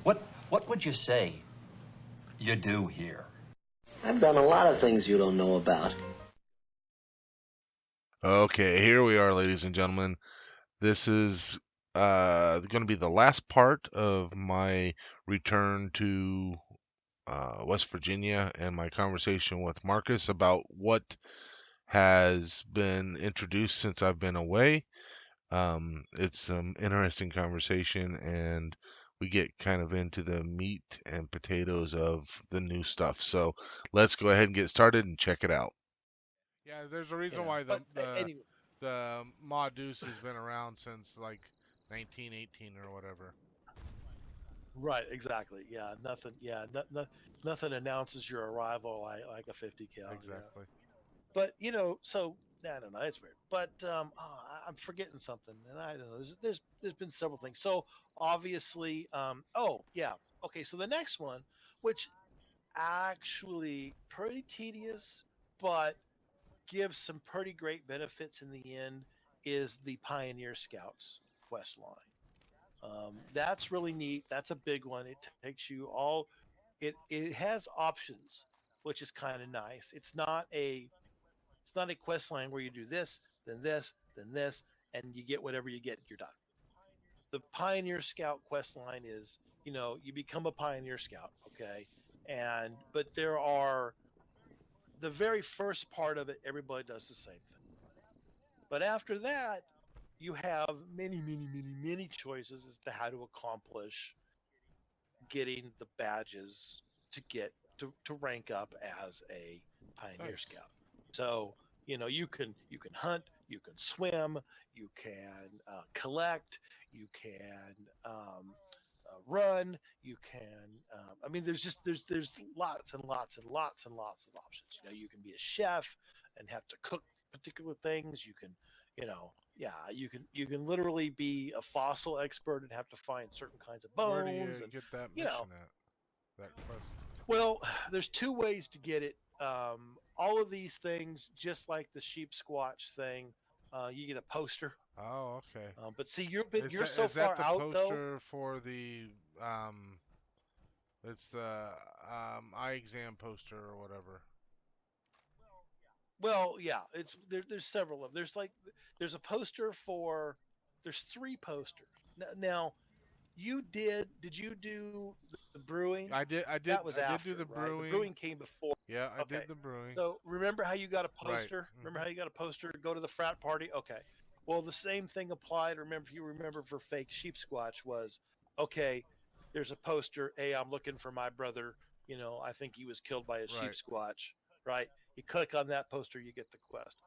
What would you say you do here? I've done a lot of things you don't know about. Okay, here we are, ladies and gentlemen. This is going to be the last part of my return to West Virginia and my conversation with Marcus about what has been introduced since I've been away. It's an interesting conversation, and we get kind of into the meat and potatoes of the new stuff. So let's go ahead and get started and check it out. Yeah, there's a reason why But anyway, the Ma Deuce has been around since like 1918 or whatever. right, exactly. Yeah, nothing. Yeah, nothing announces your arrival like a 50 cal. Yeah, Exactly. but so I don't know. It's weird. But I'm forgetting something, and I don't know. There's been several things. So obviously, oh yeah, okay. So the next one, which actually pretty tedious, but gives some pretty great benefits in the end, is the Pioneer Scouts quest line. That's really neat. That's a big one. It takes you all. It has options, which is kind of nice. It's not a quest line where you do this, then this, then this, and you get whatever you get. You're done. The Pioneer Scout quest line is, you become a Pioneer Scout, okay, but there are the very first part of it. Everybody does the same thing, but after that, you have many, many, many, many choices as to how to accomplish getting the badges to rank up as a Pioneer Nice. Scout. So you can hunt, you can swim, you can collect, you can run, you can. I mean, there's lots and lots and lots and lots of options. You can be a chef and have to cook particular things. You can, yeah, you can literally be a fossil expert and have to find certain kinds of Where do bones, you and get that you know mission at? That quest? well, there's two ways to get it. All of these things, just like the sheep squatch thing, you get a poster. Oh, okay. But see, you're so Is that far the out though. poster for the it's the eye exam poster or whatever? Well, yeah, there's several of them. There's a poster for there's three posters. Now, did you do the brewing? That was I did do after, the right? The brewing. brewing came before. Yeah, I Okay. did the brewing. So remember how you got a Right. poster? Remember Hmm. how you got a poster to go to the frat party? Okay. Well, the same thing applied. Remember, if you remember, for fake sheep squatch was okay. There's a poster. Hey, I'm looking for my brother. I think he was killed by a sheep Right. squatch. Right. You click on that poster, you get the quest.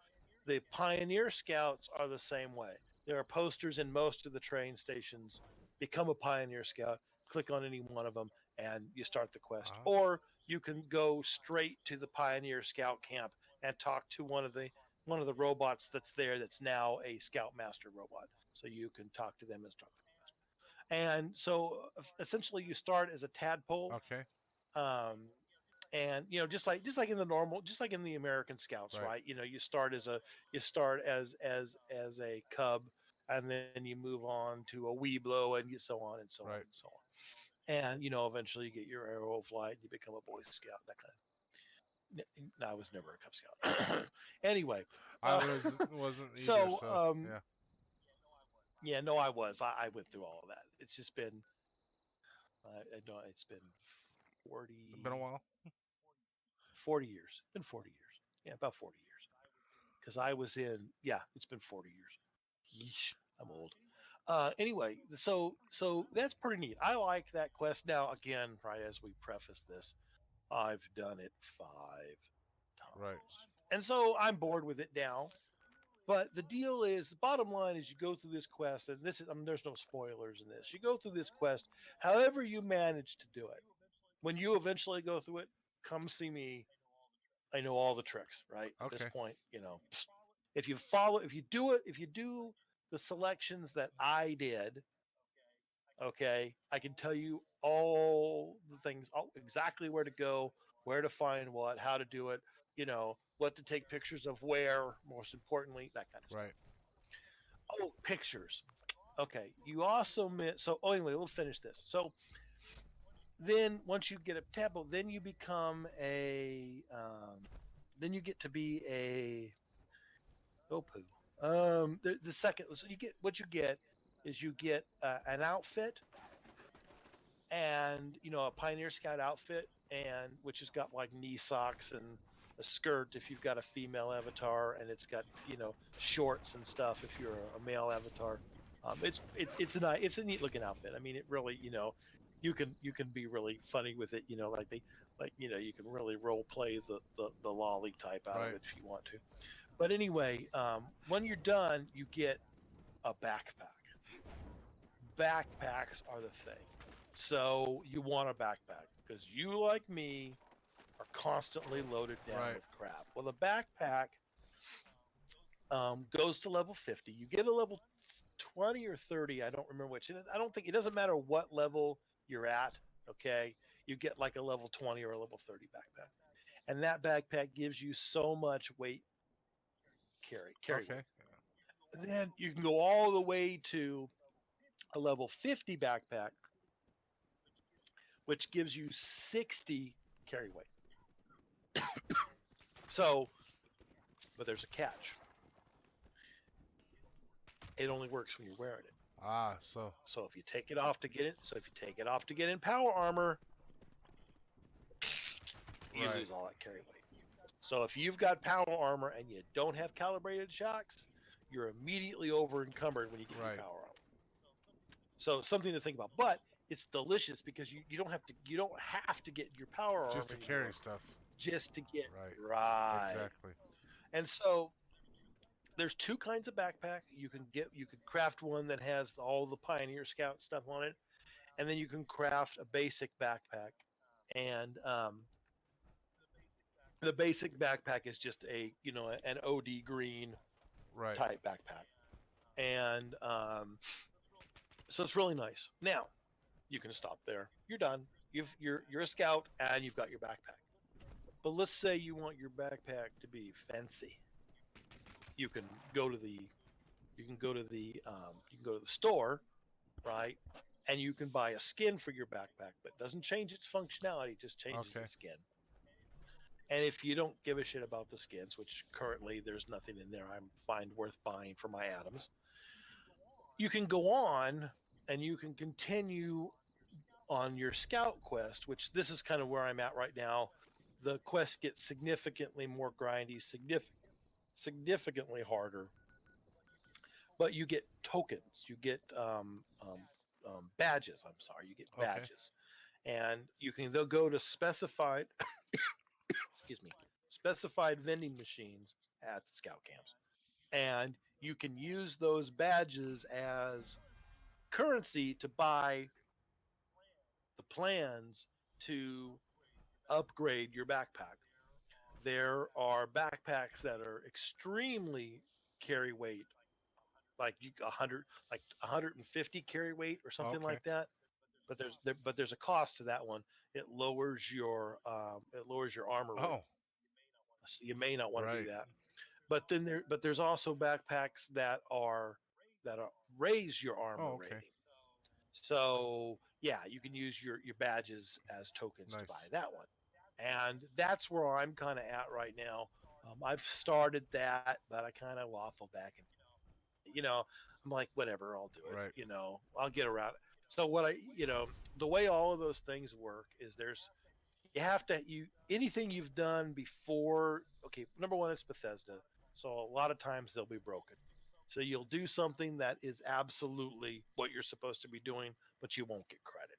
The Pioneer Scouts are the same way. There are posters in most of the train stations. Become a Pioneer Scout, click on any one of them, and you start the quest. Uh-huh. Or you can go straight to the Pioneer Scout camp and talk to one of the robots that's there that's now a Scoutmaster robot. So you can talk to them and start the quest. And so essentially you start as a tadpole, Okay. um, and just like in the normal, just like in the American Scouts, Right. right? You start as a cub, and then you move on to a weeblo, and so on and so on Right. and so on. And eventually you get your arrow of light, and you become a Boy Scout. That kind of. No, I was never a Cub Scout. Anyway, I uh, wasn't either, so so yeah. yeah, no, I was. I went through all of that. It's just been, I don't. It's been 40, Been a while. 40 years. It's been 40 years. Yeah, about 40 years. Because I was yeah, it's been 40 years. Yeesh, I'm old. Anyway, so that's pretty neat. I like that quest. Now, again, right as we preface this, I've done it 5 times, Right. and so I'm bored with it now. But the deal is, the bottom line is, you go through this quest, and this is, I mean, there's no spoilers in this. You go through this quest, however you manage to do it. When you eventually go through it, come see me. I know all the tricks, right? At this Okay. point, if you do the selections that I did, okay, I can tell you all the things, exactly where to go, where to find what, how to do it, what to take pictures of where, most importantly, that kind of stuff. Right. Oh, pictures. Okay, you also so anyway, we'll finish this. So then once you get a temple, then you become a then you get to be a Gopu. The second, so you get what you get is you get an outfit, and a Pioneer Scout outfit, and which has got like knee socks and a skirt if you've got a female avatar, and it's got shorts and stuff if you're a male avatar. It's a neat looking outfit. I mean, it really you can be really funny with it. You can really role play the lolly type out of Right. it if you want to. But anyway, when you're done, you get a backpack. Backpacks are the thing. So you want a backpack because you, like me, are constantly loaded down Right. with crap. Well, the backpack goes to level 50. You get a level 20 or 30. I don't remember which. I don't think it doesn't matter what level you're at. Okay, you get like a level 20 or a level 30 backpack, and that backpack gives you so much weight carry Okay. weight. And then you can go all the way to a level 50 backpack, which gives you 60 carry weight. So, but there's a catch. It only works when you're wearing it. So if you take it off to get in power armor, you Right. lose all that carry weight. So if you've got power armor and you don't have calibrated shocks, you're immediately over encumbered when you get Right. your power armor. So something to think about. But it's delicious because you don't have to get your power armor just to carry stuff. just to get Right. right. Exactly. And so there's two kinds of backpack. You can craft one that has all the Pioneer Scout stuff on it, and then you can craft a basic backpack. And the basic backpack is just an OD green Right. type backpack, and so it's really nice. Now you can stop there. You're done. You're a scout and you've got your backpack. But let's say you want your backpack to be fancy. You can go to the store, right? And you can buy a skin for your backpack, but it doesn't change its functionality, it just changes the skin. And if you don't give a shit about the skins, which currently there's nothing in there I find worth buying for my atoms, you can go on and you can continue on your scout quest, which this is kind of where I'm at right now. The quest gets significantly more grindy, significantly harder, but you get tokens. You get badges. I'm sorry, you get badges, and you can go to specified specified vending machines at the scout camps, and you can use those badges as currency to buy the plans to upgrade your backpack. There are backpacks that are extremely carry weight, like 150 carry weight or something like that. But there's a cost to that one. It lowers your armor rate. So you may not want to do that. But then there's also backpacks that raise your armor rating. So yeah, you can use your badges as tokens to buy that one. And that's where I'm kind of at right now. I've started that, but I kind of waffle back and I'm like, whatever, I'll do it. Right. I'll get around it. So the way all of those things work is anything you've done before. Okay, number one, it's Bethesda, so a lot of times they'll be broken. So you'll do something that is absolutely what you're supposed to be doing, but you won't get credit.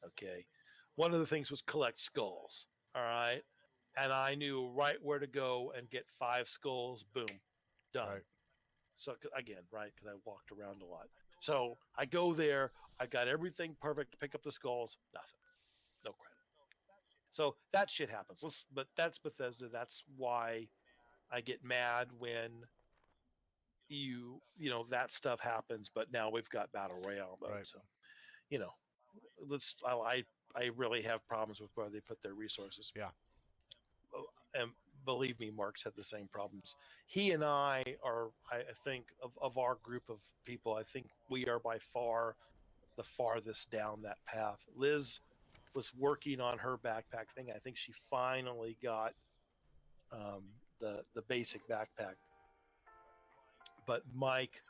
Okay. One of the things was collect skulls. All right. And I knew right where to go and get 5 skulls. Boom. Done. Right. So again, right, because I walked around a lot. So I go there. I got everything perfect to pick up the skulls. Nothing. No credit. So that shit happens. But that's Bethesda. That's why I get mad when that stuff happens. But now we've got Battle Royale mode. Right. So, I really have problems with where they put their resources. Yeah. And believe me, Mark's had the same problems. He and I think, of our group of people, I think we are by far the farthest down that path. Liz was working on her backpack thing. I think she finally got um, the basic backpack, but Mike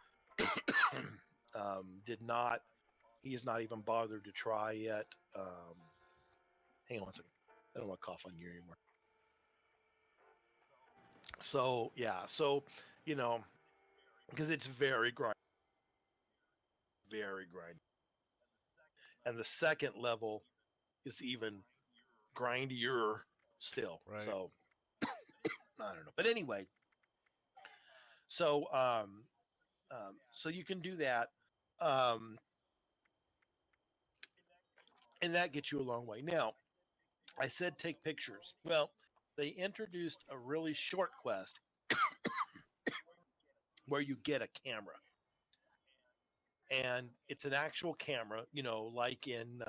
did not. He has not even bothered to try yet. Hang on one second. I don't want to cough on you anymore. So yeah, so you know, because it's very grindy, very grindy, and the second level is even grindier still. Right. So I don't know, but anyway, so so you can do that, um, and that gets you a long way. Now, I said take pictures. Well, they introduced a really short quest where you get a camera, and it's an actual camera, like in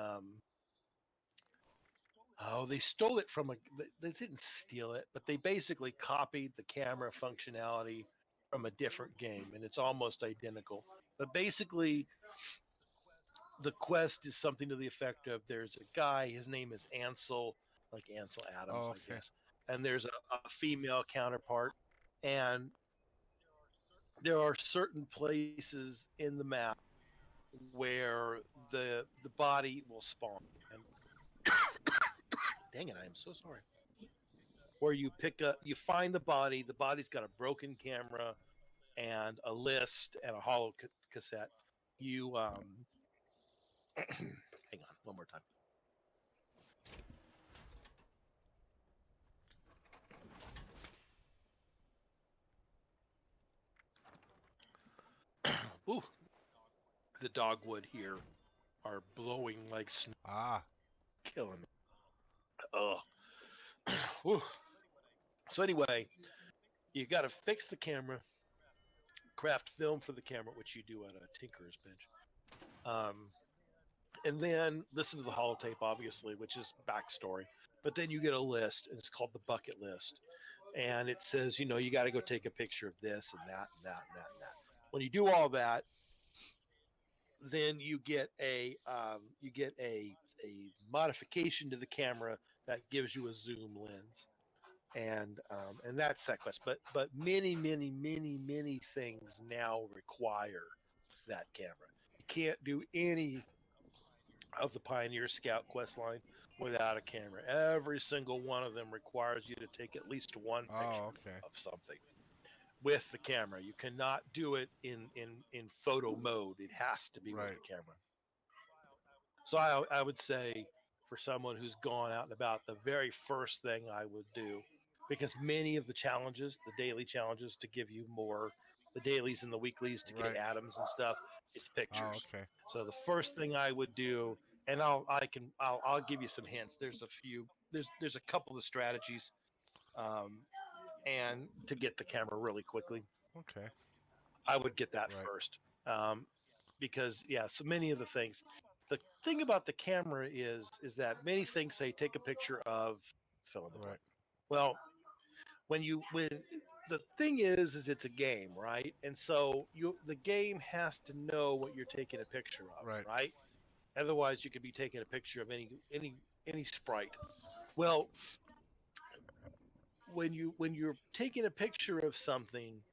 oh, they stole it from they didn't steal it, but they basically copied the camera functionality from a different game, and it's almost identical. But basically, the quest is something to the effect of there's a guy, his name is Ansel, like Ansel Adams, Oh, I okay. guess, and there's a female counterpart, and there are certain places in the map where the body will spawn. And dang it, I am so sorry. Where you find the body's got a broken camera and a list and a hollow cassette. You hang on one more time. Ooh, the dogwood here are blowing like snow, Ah, killing me. Ugh. So anyway, you got to fix the camera, craft film for the camera, which you do at a tinkerer's bench, and then listen to the holotape, obviously, which is backstory. But then you get a list, and it's called the bucket list, and it says, you got to go take a picture of this and that and that and that and that. When you do all that, then you get a modification to the camera that gives you a zoom lens, and that's that quest. But many things now require that camera. You can't do any of the Pioneer Scout quest line without a camera. Every single one of them requires you to take at least one picture okay. of something with the camera. You cannot do it in photo mode. It has to be Right. with the camera. So I would say for someone who's gone out and about, the very first thing I would do, because many of the challenges, the daily challenges to give you more, the dailies and the weeklies to get Right. atoms and stuff, it's Oh, pictures. okay. So the first thing I would do, and I'll give you some hints. There's a couple of strategies, and to get the camera really quickly, Okay. I would get that Right. first, because yeah, so many of the things. The thing about the camera is that many things say take a picture of fill in the Right. blank. Well, when the thing is it's a game, right? And so the game has to know what you're taking a picture of, Right. right? Otherwise, you could be taking a picture of any sprite. Well, when you're taking a picture of something,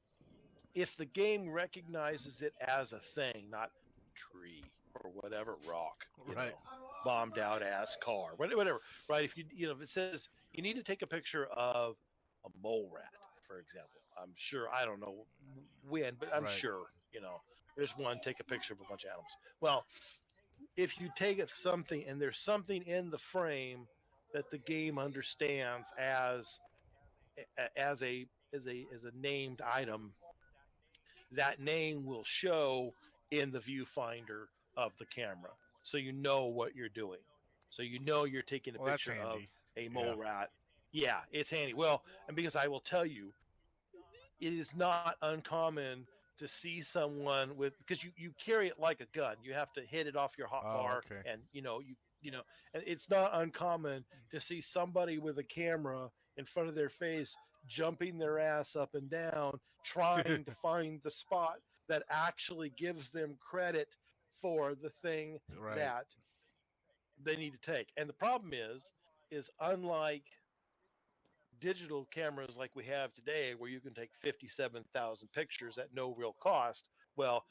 if the game recognizes it as a thing, not tree or whatever rock, Right. bombed out ass car, whatever, right? If if it says you need to take a picture of a mole rat, for example, I'm sure, I don't know when, but I'm Right. sure, there's one, take a picture of a bunch of animals. Well, if you take something and there's something in the frame that the game understands as a named item, that name will show in the viewfinder of the camera, so you know what you're doing. So you're taking a Well, that's picture of handy. a Yeah. mole rat. Yeah, it's handy. Well, and because I will tell you, it is not uncommon to see someone with, because you carry it like a gun. You have to hit it off your hot Oh, bar, okay. and and it's not uncommon to see somebody with a camera in front of their face jumping their ass up and down trying to find the spot that actually gives them credit for the thing Right. that they need to take. And the problem is unlike digital cameras like we have today, where you can take 57,000 pictures at no real cost. Well,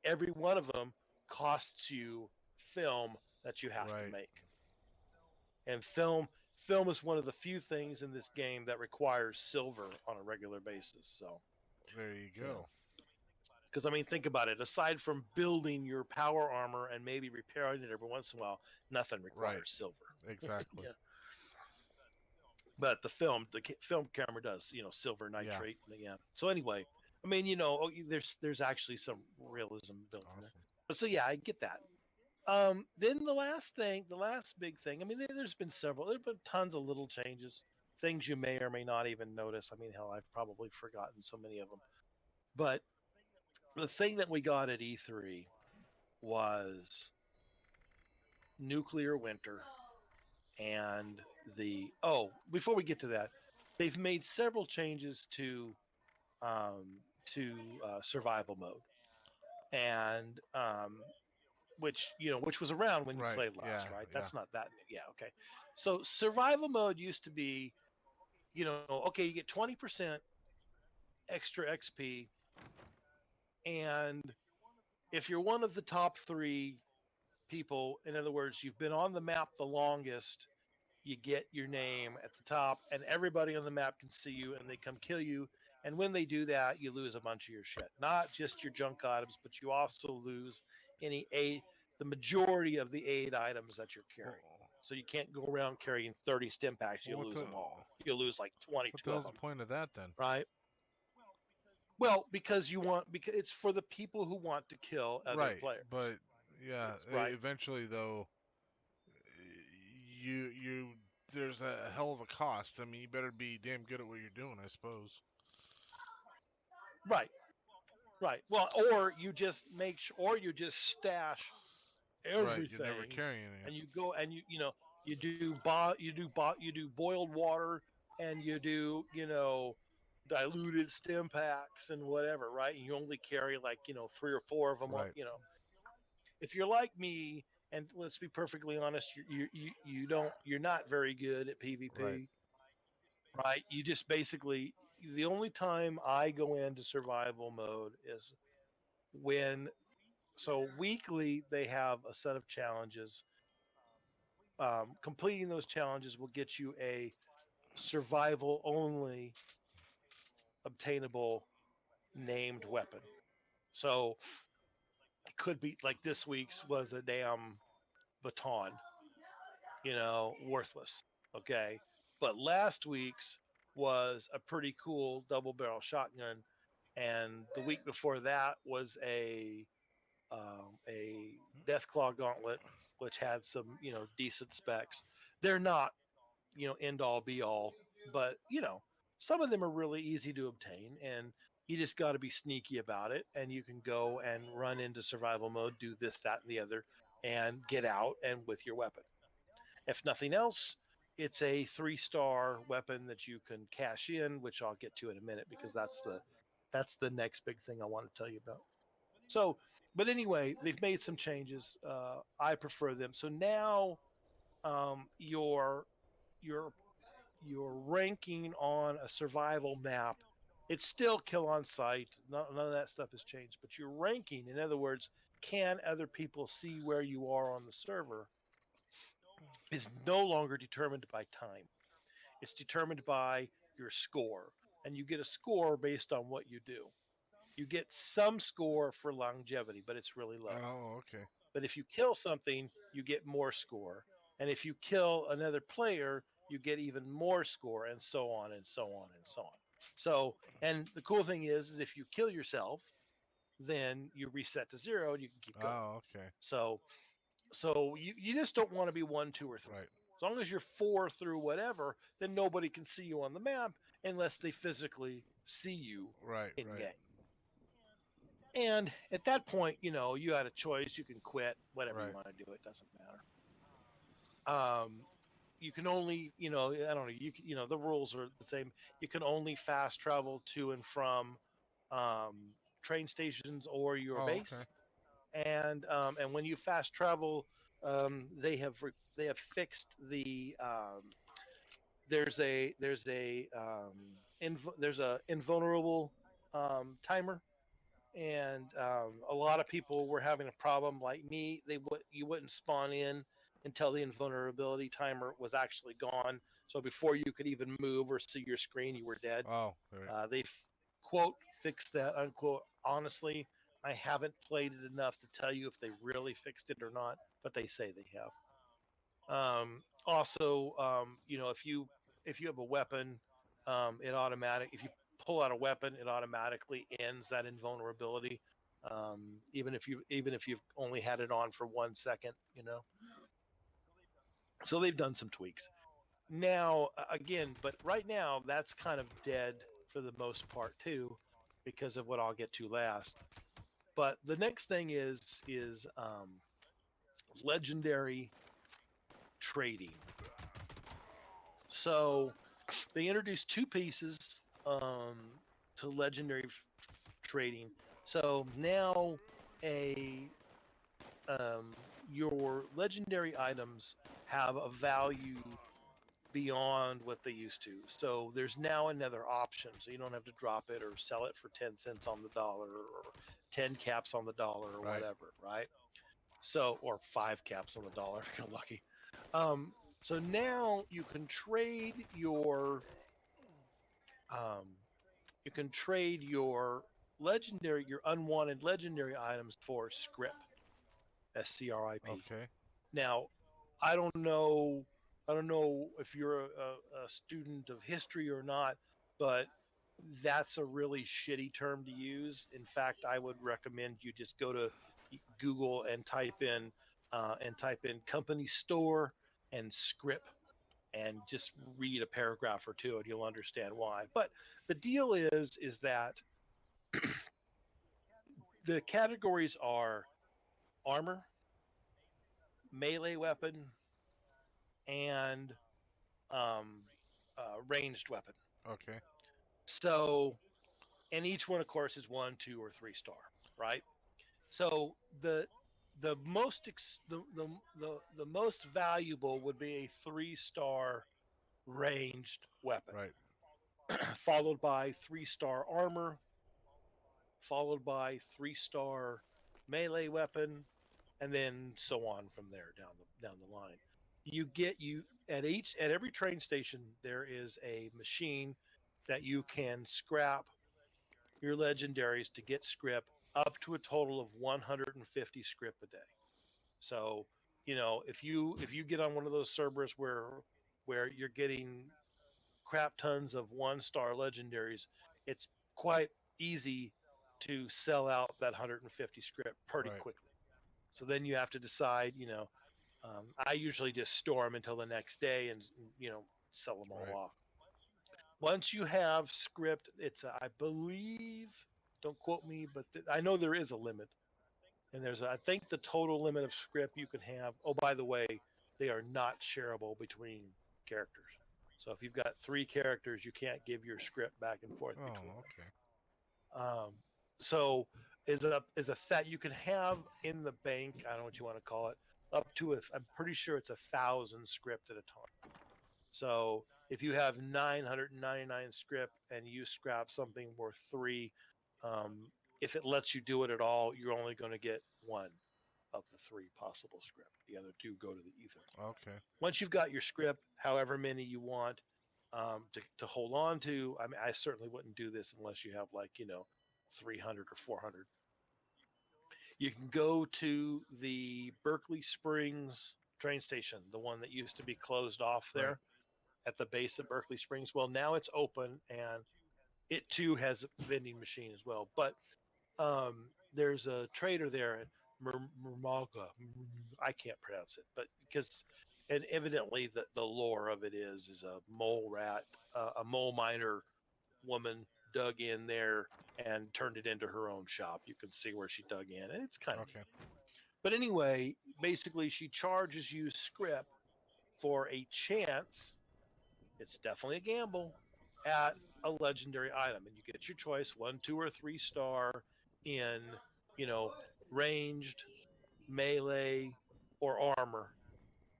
every one of them costs you film that you have to Right. make. And film is one of the few things in this game that requires silver on a regular basis. So There you go. because I mean, think about it. Aside from building your power armor and maybe repairing it every once in a while, nothing requires Right. silver. Exactly. Yeah. But the film camera does, silver nitrate. Yeah. So anyway, I mean, there's actually some realism built in there. Awesome. But so yeah, I get that. Then the last big thing. I mean, there's been tons of little changes, things you may or may not even notice. I mean, hell, I've probably forgotten so many of them. But the thing that we got at E3 was Nuclear Winter, and before we get to that, they've made several changes to survival mode, and which was around when you Right. played last, Yeah. right? Yeah. That's not that new. Yeah, okay. So survival mode used to be, okay, you get 20% extra XP, and if you're one of the top 3 people, in other words, you've been on the map the longest, you get your name at the top, and everybody on the map can see you, and they come kill you. And when they do that, you lose a bunch of your shit. Not just your junk items, but you also lose the majority of the aid items that you're carrying. So you can't go around carrying 30 stim packs. You'll lose them all. You'll lose like 22 What the hell's of the them. point of that then? Right? Well, because it's for the people who want to kill other players. But yeah, eventually though, you there's a hell of a cost. I mean, you better be damn good at what you're doing, I suppose. Right. Well, or you just stash everything. Right, you're never carrying it. And you go and you do boiled water, and you do diluted stim packs and whatever, right? And you only carry like 3 or 4 of them. Right. If you're like me, and let's be perfectly honest, you're not very good at PvP. Right? You just basically, the only time I go into survival mode is weekly they have a set of challenges. Completing those challenges will get you a survival only obtainable named weapon. So it could be like this week's was a damn baton, worthless. Okay. But last week's was a pretty cool double barrel shotgun. And the week before that was a Deathclaw gauntlet, which had some, decent specs. They're not, end all be all, but some of them are really easy to obtain, and you just got to be sneaky about it. And you can go and run into survival mode, do this, that, and the other, and get out and with your weapon. If nothing else, it's a 3-star weapon that you can cash in, which I'll get to in a minute, because that's the next big thing I want to tell you about. So, but anyway, they've made some changes. I prefer them. So now, your ranking on a survival map, it's still kill on sight. None of that stuff has changed. But your ranking, in other words, can other people see where you are on the server, is no longer determined by time. It's determined by your score, and you get a score based on what you do. You get some score for longevity, but it's really low. Oh, okay. But if you kill something, you get more score. And if you kill another player, you get even more score, and so on and so on and so on. So, and the cool thing is if you kill yourself, then you reset to 0 and you can keep going. Oh, okay. So you just don't want to be 1, 2, or 3. Right. As long as you're 4 through whatever, then nobody can see you on the map unless they physically see you in game. And at that point, you had a choice. You can quit, whatever you want to do. It doesn't matter. You can only, I don't know. The rules are the same. You can only fast travel to and from train stations or your base. Okay. And when you fast travel They have fixed the there's a invulnerable timer, and a lot of people were having a problem like me. You wouldn't spawn in until the invulnerability timer was actually gone. So before you could even move or see your screen, you were dead. Oh, right. They quote fixed that unquote. Honestly, I haven't played it enough to tell you if they really fixed it or not, but they say they have. Also, if you have a weapon, if you pull out a weapon, it automatically ends that invulnerability. Even if you've only had it on for 1 second, So they've done some tweaks. Now, again, but right now that's kind of dead for the most part too, because of what I'll get to last. But the next thing is legendary trading. So they introduced two pieces to legendary trading. So now a your legendary items have a value beyond what they used to. So there's now another option. So you don't have to drop it or sell it for 10 cents on the dollar or 10 caps on the dollar or Right. whatever, right? So, or 5 caps on the dollar if you're lucky. So now you can trade your your unwanted legendary items for scrip, SCRIP. Okay. Now, I don't know if you're a student of history or not, but that's a really shitty term to use. In fact, I would recommend you just go to Google and type in company store and scrip and just read a paragraph or two and you'll understand why. But the deal is that the categories are armor, melee weapon, and ranged weapon. Okay. So, and each one, of course, is 1, 2, or 3 star, right? So the most valuable would be a 3-star ranged weapon, Right. followed by 3-star armor, followed by 3-star melee weapon, and then so on from there down the line. You at every train station there is a machine that you can scrap your legendaries to get scrip up to a total of 150 scrip a day. So, if you get on one of those servers where you're getting crap tons of 1-star legendaries, it's quite easy to sell out that 150 script pretty Right. quickly. So then you have to decide, I usually just store them until the next day and, sell them all Right. off. Once you have script, I believe, don't quote me, but I know there is a limit. And I think the total limit of script you can have. Oh, by the way, they are not shareable between characters. So if you've got 3 characters, you can't give your script back and forth between them. Okay. So is a that you can have in the bank. I don't know what you want to call it. Up to I'm pretty sure it's 1,000 script at a time. So if you have 999 script and you scrap something worth 3, if it lets you do it at all, you're only going to get 1 of the 3 possible script. The other 2 go to the ether. Okay. Once you've got your script, however many you want to hold on to, I mean, I certainly wouldn't do this unless you have 300 or 400. You can go to the Berkeley Springs train station, the one that used to be closed off there. Right. At the base of Berkeley Springs. Well, now it's open and it too has a vending machine as well. But there's a trader there at Murmaga. I can't pronounce it, but and evidently the lore of it is a mole rat, a mole miner woman dug in there and turned it into her own shop. You can see where she dug in. And it's kind of okay. neat. But anyway, basically she charges you script for a chance. It's definitely a gamble at a legendary item, and you get your choice 1, 2, or 3-star in ranged, melee, or armor.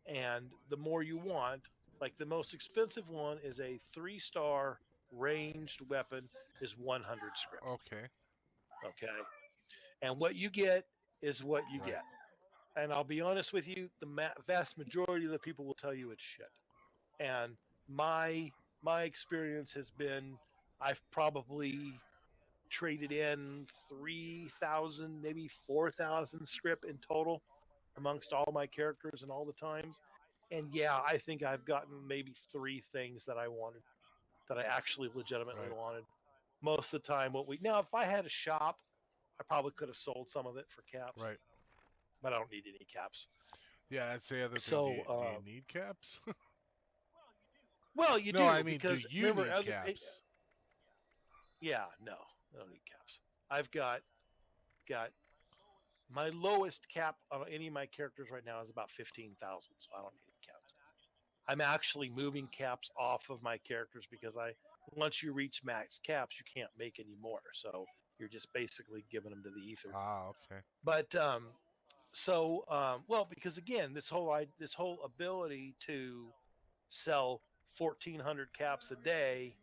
And the more you want, like the most expensive one is a 3-star ranged weapon is 100 script. Okay. Okay. And what you get is what you Right. get. And I'll be honest with you, the vast majority of the people will tell you it's shit. And my experience has been I've probably traded in 3,000, maybe 4,000 script in total amongst all my characters and all the times. And yeah, I think I've gotten maybe 3 things that I wanted, that I actually legitimately Right. wanted. Most of the time, now, if I had a shop, I probably could have sold some of it for caps, Right. but I don't need any caps. Yeah, that's the other thing. So, Do you need caps? well, you No, I do mean, do because you remember need caps? yeah, no, I don't need caps. I've got my lowest cap on any of my characters right now is about 15,000, so I don't need caps. I'm actually moving caps off of my characters because once you reach max caps, you can't make any more. So you're just basically giving them to the ether. Ah, okay. But well, because again, this whole ability to sell 1,400 caps a day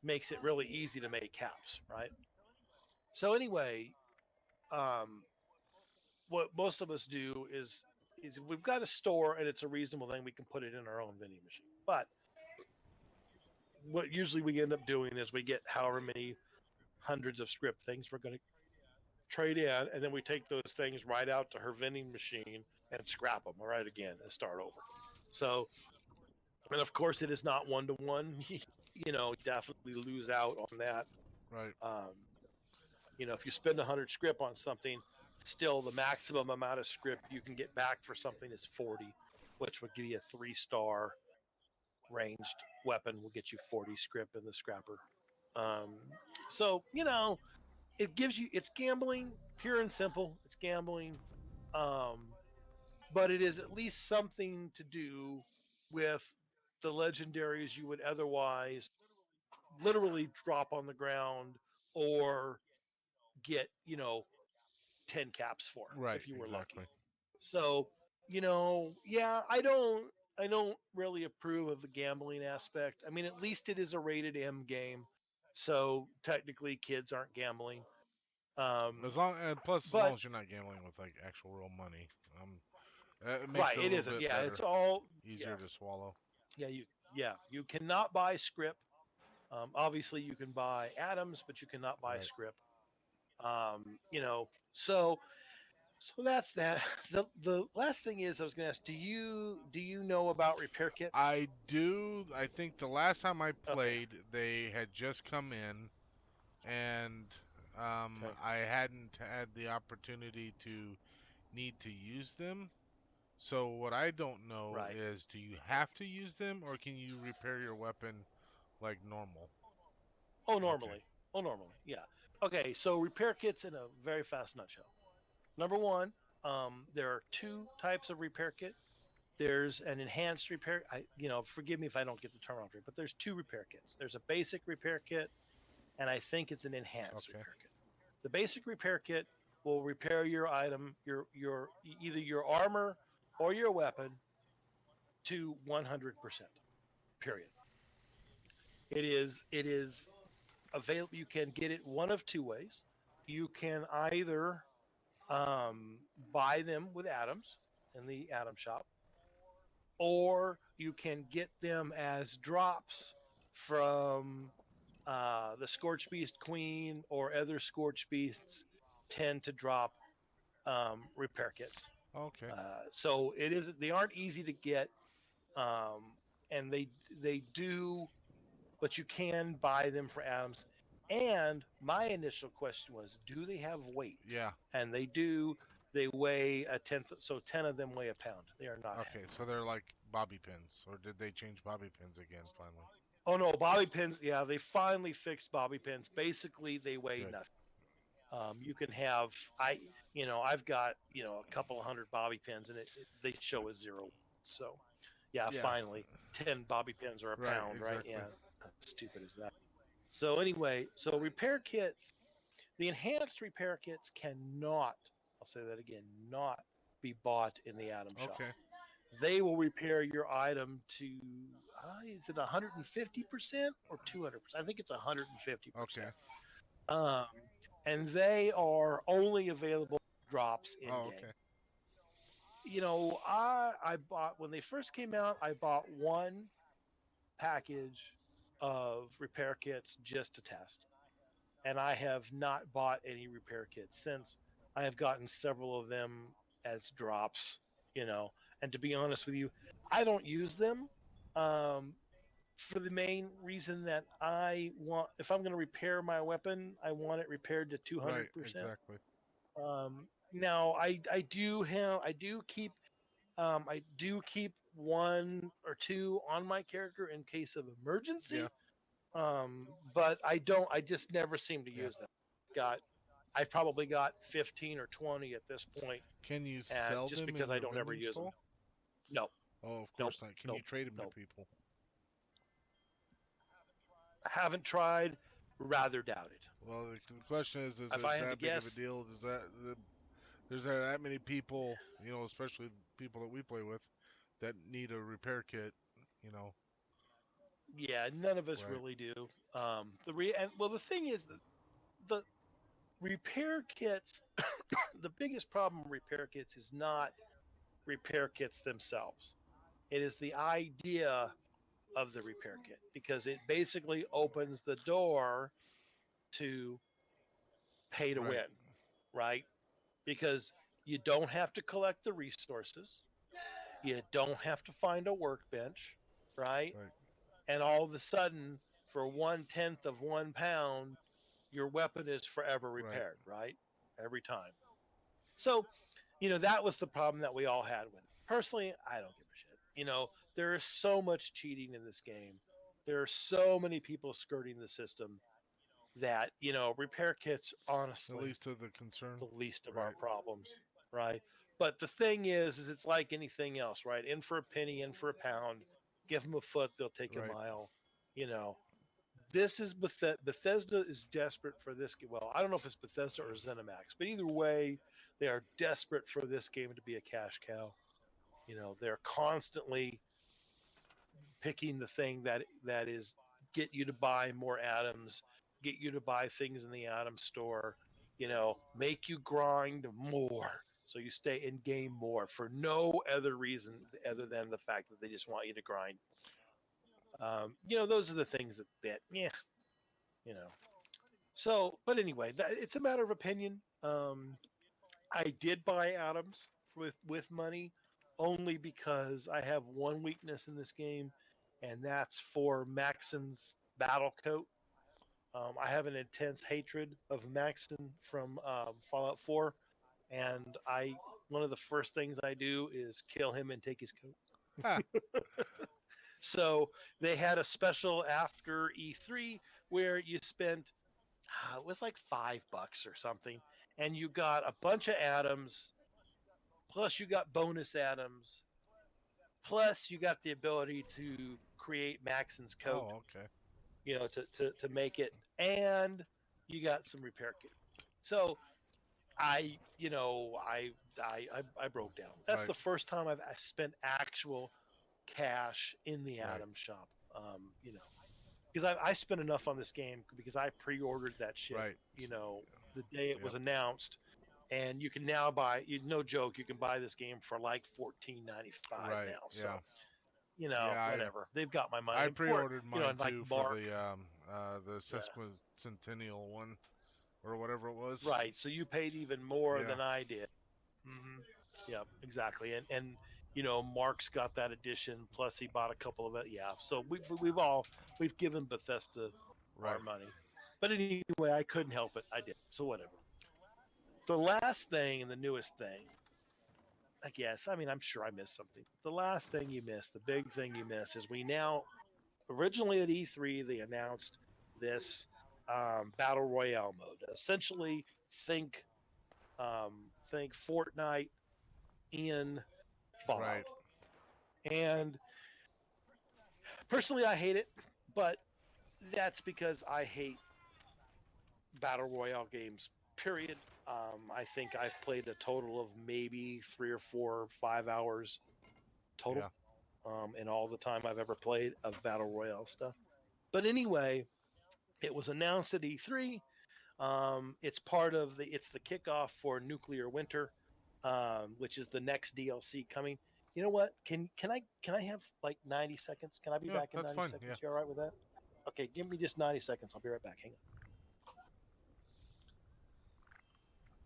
makes it really easy to make caps, right? So anyway, what most of us do is if we've got a store and it's a reasonable thing, we can put it in our own vending machine. But what usually we end up doing is we get however many hundreds of script things we're going to trade in, and then we take those things right out to her vending machine and scrap them right again and start over. So, and of course, it is not 1-to-1. Definitely lose out on that. Right. If you spend 100 script on something, still the maximum amount of script you can get back for something is 40, which would give you a 3-star ranged weapon. Will get you 40 script in the scrapper. So it gives you, it's gambling, pure and simple. It's gambling, but it is at least something to do with the legendaries you would otherwise literally drop on the ground or get 10 caps for Right. if you were Exactly. lucky. So, yeah, I don't really approve of the gambling aspect. I mean, at least it is a rated M game. So technically kids aren't gambling. As long and plus, as long But as you're not gambling with like actual real money, it makes right, it a it little isn't. bit Yeah, it's better, all easier yeah. to swallow. You cannot buy script. Obviously you can buy atoms, but you cannot buy Right. script. So that's that. The last thing is I was going to ask, do you know about repair kits? I do. I think the last time I Okay. played, they had just come in, and Okay. I hadn't had the opportunity to need to use them. So what I don't know Right. is, do you have to use them, or can you repair your weapon like normal? Oh, Okay. normally. Oh, normally. Yeah. Okay. So repair kits in a very fast nutshell. Number one, there are 2 types of repair kit. There's an enhanced repair. Forgive me if I don't get the terminology, but there's 2 repair kits. There's a basic repair kit, and I think it's an enhanced Okay. repair kit. The basic repair kit will repair your item, either your armor or your weapon to 100%. Period. It is available. You can get it one of 2 ways. You can either buy them with atoms in the atom shop, or you can get them as drops from the Scorch Beast Queen, or other Scorch Beasts tend to drop repair kits. Okay. So they aren't easy to get, um, and they do, but you can buy them for atoms. And my initial question was, do they have weight? Yeah. And they do. They weigh a tenth, so 10 of them weigh a pound. They are not Okay. heavy. So they're like bobby pins, or did they change bobby pins again finally? Oh no, bobby pins. Yeah, they finally fixed bobby pins. Basically, they weigh Good. nothing. You can have I've got a couple of hundred bobby pins, and they show a 0. So, yeah, Yeah. finally, 10 bobby pins are a Right. pound, right? Exactly. Yeah, how stupid is that? So anyway, so repair kits, the enhanced repair kits cannot. I'll say that again, not be bought in the Atom Shop. Okay. They will repair your item to is it 150% or 200%? I think it's 150%. Okay. Um, and they are only available drops in Oh, game. okay. You know, I bought when they first came out. I bought one package of repair kits just to test, and I have not bought any repair kits since. I have gotten several of them as drops. You know, and to be honest with you, I don't use them. For the main reason that I want, if I'm going to repair my weapon, I want it repaired to 200%. Right. Exactly. Now I do keep one or two on my character in case of emergency. Yeah. But I just never seem to use them. I've probably got 15 or 20 at this point. Can you And sell just them because in I the don't ever vending use them. stall? No. Oh, of Nope. course not. Can Nope. you trade them Nope. to people? Haven't tried. Rather doubt it. Well, the question is If it I had to that big of a guess- deal? Is there that many people, especially people that we play with, that need a repair kit, Yeah, none of us Right. really do. The thing is that the repair kits, the biggest problem with repair kits is not repair kits themselves. It is the idea of the repair kit because it basically opens the door to pay to Right. win, right? Because you don't have to collect the resources, you don't have to find a workbench, right? Right. And all of a sudden, for 1/10 of £1, your weapon is forever repaired, right? Every time. So, that was the problem that we all had with it. Personally, I don't give a shit. There is so much cheating in this game. There are so many people skirting the system that, repair kits, At honestly, least to the concern. the least of our Right. problems, right? But the thing is it's like anything else, right? In for a penny, in for a pound. Give them a foot, they'll take Right. a mile. This is Bethesda is desperate for this. Well, I don't know if it's Bethesda or ZeniMax, but either way, they are desperate for this game to be a cash cow. They're constantly picking the thing that is get you to buy more atoms, get you to buy things in the Atom store, make you grind more so you stay in game more for no other reason other than the fact that they just want you to grind. Those are the things that So, but anyway, it's a matter of opinion. I did buy atoms with money only because I have one weakness in this game, and that's for Maxon's battle coat. I have an intense hatred of Maxon from Fallout 4, and one of the first things I do is kill him and take his coat. Ah. So they had a special after E3 where you spent it was like $5 or something, and you got a bunch of atoms, plus you got bonus atoms, plus you got the ability to create Maxon's coat. Oh, okay. To make it, and you got some repair kit. So I broke down. That's Right. the first time I've spent actual cash in the Right. Atom shop. Because I spent enough on this game because I pre-ordered that shit. Right. The day it was announced, and you can now buy. No joke, you can buy this game for like $14.95 Right. now. So Yeah. whatever. They've got my money. I pre-ordered mine like too Mark, for the sesquicentennial one, or whatever it was. right? So you paid even more Yeah. than I did. Mm-hmm. Yeah, exactly. And Mark's got that edition. Plus, he bought a couple of it. Yeah. So we've given Bethesda our Right. money. But anyway, I couldn't help it. I did. So whatever. The last thing and the newest thing, I guess. I mean, I'm sure I missed something. The last thing you missed, the big thing you missed, is we now, originally at E3, they announced this battle royale mode. Essentially, think Fortnite in Fallout. Right. And personally, I hate it, but that's because I hate battle royale games period. I think I've played a total of maybe 3 or 4 or 5 hours total in all the time I've ever played of Battle Royale stuff. But anyway, it was announced at E3. It's the kickoff for Nuclear Winter, which is the next DLC coming. You know what? Can I have like 90 seconds? Can I be Yeah, back in that's 90 fine. seconds? Yeah. You all right with that? Okay, give me just 90 seconds. I'll be right back. Hang on.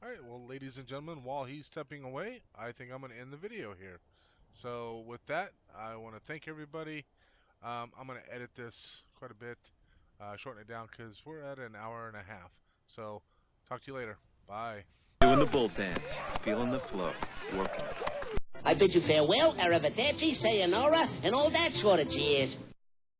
All right, well, ladies and gentlemen, while he's stepping away, I think I'm going to end the video here. So with that, I want to thank everybody. I'm going to edit this quite a bit, shorten it down because we're at an hour and a half. So talk to you later. Bye. Doing the bull dance, feeling the flow, working. I bid you farewell, arrivederci, sayonara, and all that sort of jazz.